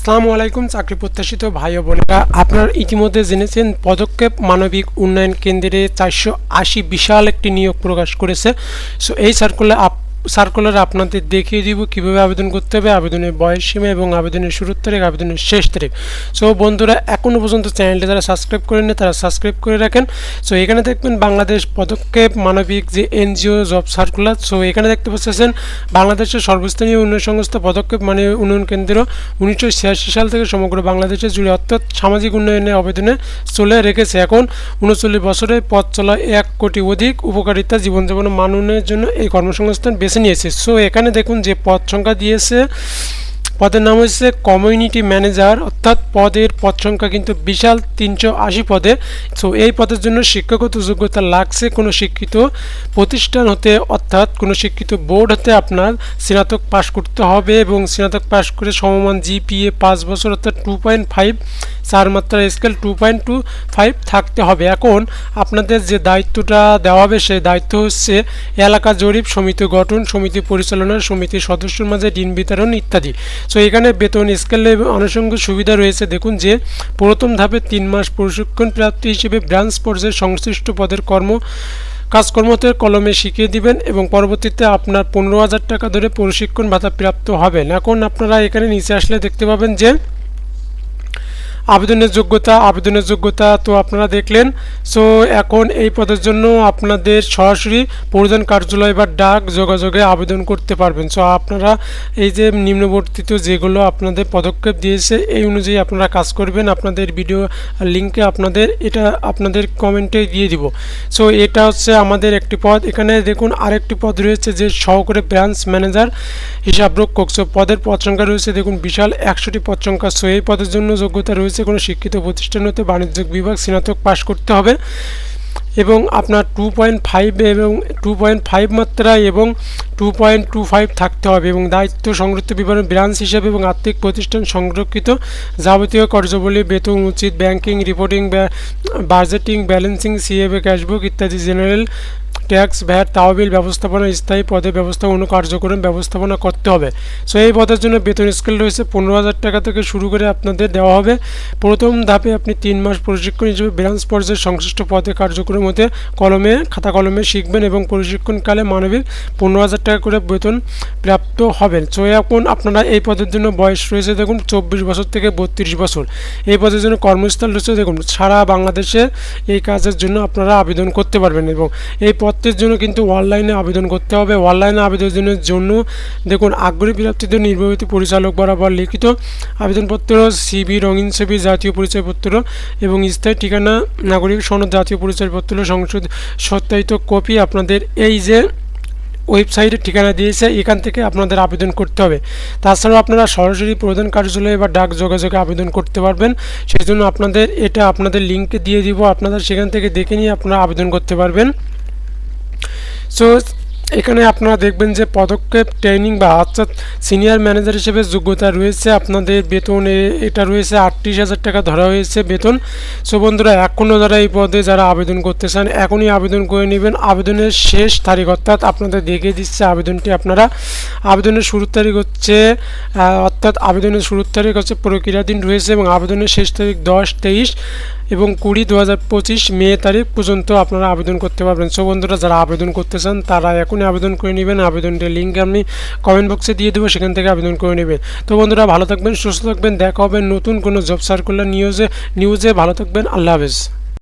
আসসালামু আলাইকুম চাকরি প্রত্যাশিত ভাই ও বোনেরা, আপনারা ইতিমধ্যে জেনেছেন পদক্ষেপ মানবিক উন্নয়ন কেন্দ্রে 480 বিশাল একটি নিয়োগ প্রকাশ করেছে। সো এই সার্কুলার আপনাদের দেখিয়ে দিব কিভাবে আবেদন করতে হবে, আবেদনের বয়স সীমা এবং আবেদনের শুরুর তারিখ, আবেদনের শেষ তারিখ। সো বন্ধুরা, এখনও পর্যন্ত চ্যানেলটি যারা সাবস্ক্রাইব করেন না তারা সাবস্ক্রাইব করে রাখেন। সো এখানে দেখবেন বাংলাদেশ পদক্ষেপ মানবিক যে এনজিও জব সার্কুলার। সো এখানে দেখতে পাচ্ছেন বাংলাদেশের সর্বস্থানীয় উন্নয়ন সংস্থা পদক্ষেপ মানবিক উন্নয়ন কেন্দ্র 1986 সাল থেকে সমগ্র বাংলাদেশে জুড়ে অর্থাৎ সামাজিক উন্নয়নের আবেদনে চলে রেখেছে। এখন 39 বছরে পথ চলা 1 কোটি অধিক উপকারিতা জীবনযাপনের মান উন্নয়নের জন্য এই কর্মসংস্থান বেছে নিয়েছে। সো এখানে দেখুন যে পদ সংখ্যা দিয়েছে, পদের নাম হচ্ছে কমিউনিটি ম্যানেজার, অর্থাৎ পদের পদ সংখ্যা কিন্তু বিশাল 380 পদে। সো এই পদের জন্য শিক্ষাগত যোগ্যতা লাগছে কোনো শিক্ষিত প্রতিষ্ঠান হতে, অর্থাৎ কোনো শিক্ষিত বোর্ড হতে আপনার স্নাতক পাশ করতে হবে এবং স্নাতক পাশ করে সমমান জিপিএ 5 বছর অর্থাৎ 2.5 4 মাত্রা স্কেল 2.25 থাকতে হবে। এখন আপনাদের যে দায়িত্বটা দেওয়া হবে সেই দায়িত্ব হচ্ছে এলাকা জরিপ, সমিতি গঠন, সমিতি পরিচালনা, সমিতির সদস্যর মাঝে ঋণ বিতরণ ইত্যাদি। সো এখানে বেতন স্কেলে আনুষঙ্গিক সুবিধা রয়েছে। দেখুন যে প্রথম ধাপে 3 মাস প্রশিক্ষণ প্রাপ্তি হিসেবে ব্রাঞ্চ পর্যায়ে সংশ্লিষ্ট পদের কাজকর্মতে কলমে শিখিয়ে দিবেন এবং পরবর্তীতে আপনার 15,000 টাকা ধরে প্রশিক্ষণ ভাতা প্রাপ্ত হবেন। এখন আপনারা এখানে নিচে আসলে দেখতে পাবেন যে আবেদনের যোগ্যতা তো আপনারা দেখলেন। সো এখন এই পদের জন্য আপনাদের সরাসরি প্রধান কার্যালয় বা ডাক যোগাযোগে আবেদন করতে পারবেন। সো আপনারা এই যে নিম্নবর্তিত যেগুলো আপনাদের পদক্ষেপ দিয়েছে এই অনুযায়ী আপনারা কাজ করবেন। আপনাদের ভিডিও লিঙ্কে আপনাদের কমেন্টে দিয়ে দিব। সো এটা হচ্ছে আমাদের একটি পদ। এখানে দেখুন আরেকটি পদ রয়েছে যে সহকারী ব্রাঞ্চ ম্যানেজার হিসাবরক্ষক। সো পদের পদ সংখ্যা রয়েছে দেখুন বিশাল 100টি পদ সংখ্যা। সো এই পদের জন্য যোগ্যতা রয়েছে কোনো শিক্ষিত প্রতিষ্ঠান হতে বাণিজ্যিক বিভাগ স্নাতক পাশ করতে হবে এবং আপনার 2.5 এবং 2.5 মাত্রা এবং 2.25 থাকতে হবে এবং দায়িত্ব সংরক্ষিত বিবরণ ব্রাঞ্চ হিসাবে এবং আর্থিক প্রতিষ্ঠান সংরক্ষিত যাবতীয় কার্যাবলী, বেতন, উচিত banking, reporting, budgeting, balancing, CFA, cashbook ইত্যাদি, জেনারেল ট্যাক্স, ভ্যাট, তহবিল ব্যবস্থাপনা, স্থায়ী পদে ব্যবস্থাপনা কার্যক্রম ব্যবস্থাপনা করতে হবে। সো এই পদের জন্য বেতন স্কেল রয়েছে 15,000 টাকা থেকে শুরু করে আপনাদের দেওয়া হবে। প্রথম ধাপে আপনি 3 মাস প্রশিক্ষণ হিসেবে ব্রাঞ্চ পর্যায়ে সংশ্লিষ্ট পদে কার্যক্রম হতে খাতা কলমে শিখবেন এবং প্রশিক্ষণকালে মানবিক 15,000 টাকা করে বেতন প্রাপ্ত হবেন। সো এখন আপনারা এই পদের জন্য বয়স রয়েছে দেখুন 24 বছর থেকে 32 বছর। এই পদের জন্য কর্মস্থল রয়েছে দেখুন সারা বাংলাদেশে এই কাজের জন্য আপনারা আবেদন করতে পারবেন এবং এই পদের জন্য কিন্তু অনলাইনে আবেদন করতে হবে। অনলাইনে আবেদনের জন্য দেখুন আগ্রহী প্রার্থীদের নির্বাচিত পরিচালক বরাবর লিখিত আবেদনপত্র, সিভি, রঙিন ছবি, জাতীয় পরিচয়পত্র এবং স্থায়ী ঠিকানা, নাগরিক সনদ, জাতীয় পরিচয়পত্র, সংসদ সত্যায়িত কপি আপনাদের এই যে ওয়েবসাইটের ঠিকানা দিয়েছে এখান থেকে আপনাদের আবেদন করতে হবে। তাছাড়াও আপনারা সরাসরি প্রধান কার্যালয়ে বা ডাক যোগাযোগে আবেদন করতে পারবেন। সেই জন্য আপনাদের লিঙ্কে দিয়ে দিব, আপনারা সেখান থেকে দেখে নিয়ে আপনারা আবেদন করতে পারবেন। সো এখানে আপনারা দেখবেন যে পদক্ষেপ ট্রেনিং বা অর্থাৎ সিনিয়র ম্যানেজার হিসেবে যোগ্যতা রয়েছে। আপনাদের বেতন এটা রয়েছে 38,000 টাকা ধরা হয়েছে বেতন। সো বন্ধুরা, এখনও যারা এই পদে যারা আবেদন করতে চান এখনই আবেদন করে নেবেন। আবেদনের শেষ তারিখ অর্থাৎ আপনাদের দেখিয়ে দিচ্ছে আবেদনটি আপনারা আবেদনের শুরুর তারিখ হচ্ছে প্রক্রিয়াধীন রয়েছে এবং আবেদনের শেষ তারিখ 10, 23 এবং 20, 2025 মে তারিখ পর্যন্ত আপনারা আবেদন করতে পারবেন। সো বন্ধুরা, যারা আবেদন করতে চান তারা এখনই আবেদন করে নেবেন। আবেদনটির লিঙ্ক আমি কমেন্ট বক্সে দিয়ে দেবো, সেখান থেকে আবেদন করে নেবেন। তো বন্ধুরা, ভালো থাকবেন, সুস্থ থাকবেন, দেখা হবে নতুন কোনো জব সার্কুলার নিউজে। ভালো থাকবেন, আল্লাহ হাফেজ।